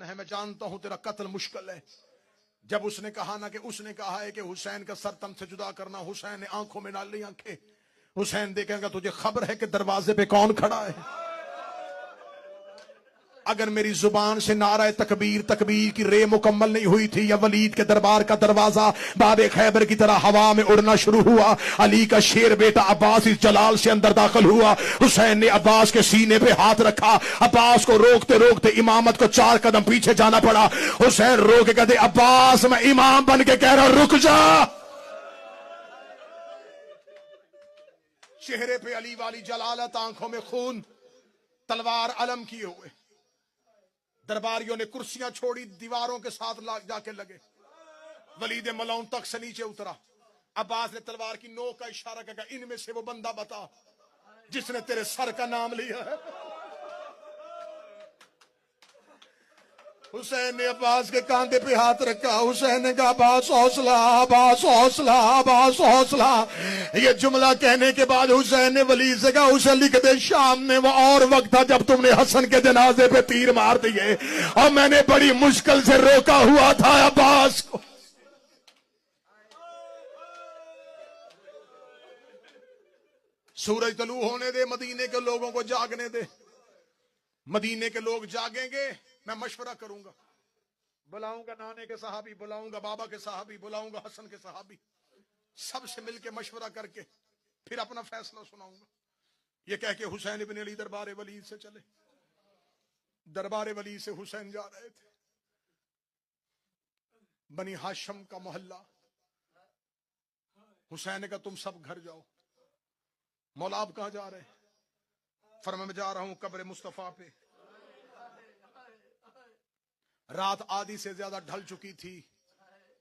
ہے میں جانتا ہوں تیرا قتل مشکل ہے. جب اس نے کہا نا کہ اس نے کہا ہے کہ حسین کا سر تن سے جدا کرنا، حسین نے آنکھوں میں ڈال لی آنکھیں. حسین دیکھیں گا تجھے خبر ہے کہ دروازے پہ کون کھڑا ہے؟ اگر میری زبان سے نعرہ تکبیر تکبیر کی رے مکمل نہیں ہوئی تھی، یا ولید کے دربار کا دروازہ باب خیبر کی طرح ہوا میں اڑنا شروع ہوا، علی کا شیر بیٹا عباس اس جلال سے اندر داخل ہوا. حسین نے عباس کے سینے پہ ہاتھ رکھا، عباس کو روکتے روکتے امامت کو 4 قدم پیچھے جانا پڑا. حسین رو کے کہتے عباس میں امام بن کے کہہ رہا ہوں رک جا. چہرے پہ علی والی جلالت، آنکھوں میں خون، تلوار علم کیے ہوئے. درباریوں نے کرسیاں چھوڑی، دیواروں کے ساتھ جا کے لگے. ولید ملعون تک سے نیچے اترا. عباس نے تلوار کی نوک کا اشارہ کیا، ان میں سے وہ بندہ بتا جس نے تیرے سر کا نام لیا ہے. حسین نے عباس کے کاندھے پہ ہاتھ رکھا. حسین نے کہا عباس حوصلہ، عباس حوصلہ، عباس حوصلہ. یہ جملہ کہنے کے بعد حسین نے ولید سے کہا اسے لکھ دے شام میں وہ اور وقت تھا جب تم نے حسن کے جنازے پہ تیر مار دیے اور میں نے بڑی مشکل سے روکا ہوا تھا عباس کو. سورج طلوع ہونے دے، مدینے کے لوگوں کو جاگنے دے. مدینے کے لوگ جاگیں گے، میں مشورہ کروں گا، بلاؤں گا نانے کے صحابی، بلاؤں گا بابا کے صحابی، بلاؤں گا حسن کے صحابی، سب سے مل کے مشورہ کر کے پھر اپنا فیصلہ سناؤں گا. یہ کہہ کے حسین ابن علی دربار ولید سے چلے. دربار ولید سے حسین جا رہے تھے. بنی ہاشم کا محلہ. حسین نے کہا تم سب گھر جاؤ. مولا آپ کہاں جا رہے ہیں؟ فرمایا میں جا رہا ہوں قبر مصطفیٰ پہ. رات آدھی سے زیادہ ڈھل چکی تھی.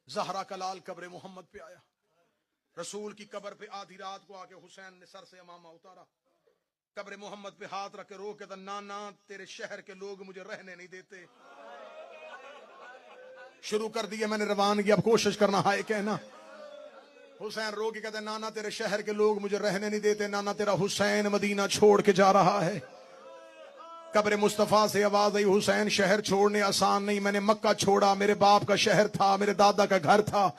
زہرا کا لال قبر محمد پہ آیا. رسول کی قبر پہ آدھی رات کو آ کے حسین نے سر سے امامہ اتارا، قبر محمد پہ ہاتھ رکھ کے رو کے نانا تیرے شہر کے لوگ مجھے رہنے نہیں دیتے. شروع کر دیا میں نے روانگی، اب کوشش کرنا ہائے کہنا. حسین رو کے کہتے نانا تیرے شہر کے لوگ مجھے رہنے نہیں دیتے، نانا تیرا حسین مدینہ چھوڑ کے جا رہا ہے. قبر مصطفیٰ سے آواز آئی حسین شہر چھوڑنے آسان نہیں. میں نے مکہ چھوڑا، میرے باپ کا شہر تھا، میرے دادا کا گھر تھا.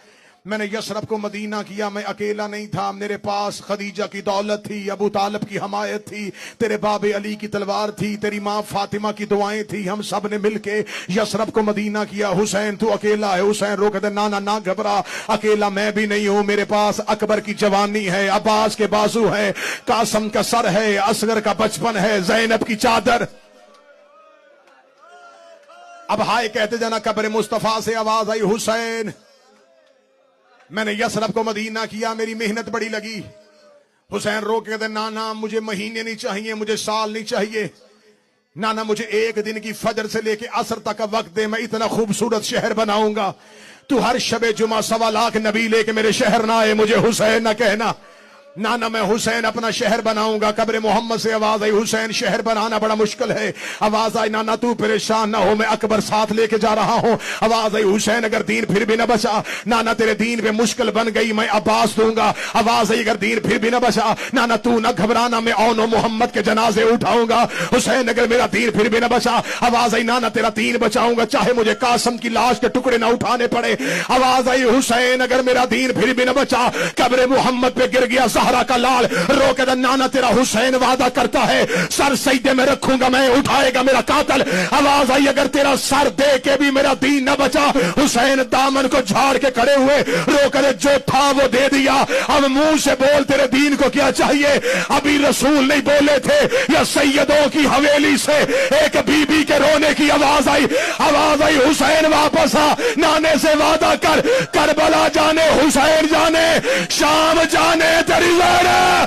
میں نے یثرب کو مدینہ کیا. میں اکیلا نہیں تھا، میرے پاس خدیجہ کی دولت تھی، ابو طالب کی حمایت تھی، تیرے باب علی کی تلوار تھی، تیری ماں فاطمہ کی دعائیں تھی. ہم سب نے مل کے یثرب کو مدینہ کیا. حسین تو اکیلا ہے. حسین رو کہتے نانا نہ گھبرا، اکیلا میں بھی نہیں ہوں. میرے پاس اکبر کی جوانی ہے، عباس کے بازو ہے، قاسم کا سر ہے، اصغر کا بچپن ہے، زینب کی چادر. اب ہائے کہتے جانا. قبر مصطفیٰ سے آواز آئی حسین میں نے یثرب کو مدینہ کیا، میری محنت بڑی لگی. حسین رو کے کہتے نانا مجھے مہینے نہیں چاہیے، مجھے سال نہیں چاہیے. نانا مجھے ایک دن کی فجر سے لے کے عصر تک کا وقت دے، میں اتنا خوبصورت شہر بناؤں گا. تو ہر شب جمعہ 1.25 لاکھ نبی لے کے میرے شہر نہ آئے، مجھے حسین نہ کہنا. نانا میں حسین اپنا شہر بناؤں گا. قبر محمد سے آواز آئی حسین شہر بنانا بڑا مشکل ہے. آواز آئی نانا تو پریشان نہ ہو، میں اکبر ساتھ لے کے جا رہا ہوں. آواز آئی حسین اگر دین پھر بھی نہ بچا، نانا تیرے دین پہ مشکل بن گئی، میں عباس دوں گا. آواز آئی اگر دین پھر بھی نہ بچا، نانا تو نہ گھبرانا، میں اون و محمد کے جنازے اٹھاؤں گا. حسین اگر میرا دین پھر بھی نہ بچا، آواز آئی نانا تیرا دین بچاؤں گا، چاہے مجھے قاسم کی لاش کے ٹکڑے نہ اٹھانے پڑے. آواز آئی حسین اگر میرا دین پھر بھی نہ بچا. قبر محمد پہ گر گیا زہرا کا لال. رو کے نانا تیرا حسین وعدہ کرتا ہے سر سجدے میں رکھوں گا، میں اٹھائے گا میرا قاتل. آواز آئی اگر تیرا سر دے کے بھی میرا دین نہ بچا. حسین دامن کو جھاڑ کے کھڑے ہوئے، رو کر جو تھا وہ دے دیا. اب منہ سے بول تیرے دین کو کیا چاہیے. ابھی رسول نہیں بولے تھے یا سیدوں کی حویلی سے ایک بی بی کے رونے کی آواز آئی. آواز آئی حسین واپس آ، نانے سے وعدہ کر، کربلا جانے، حسین جانے، شام جانے، تیری زہرا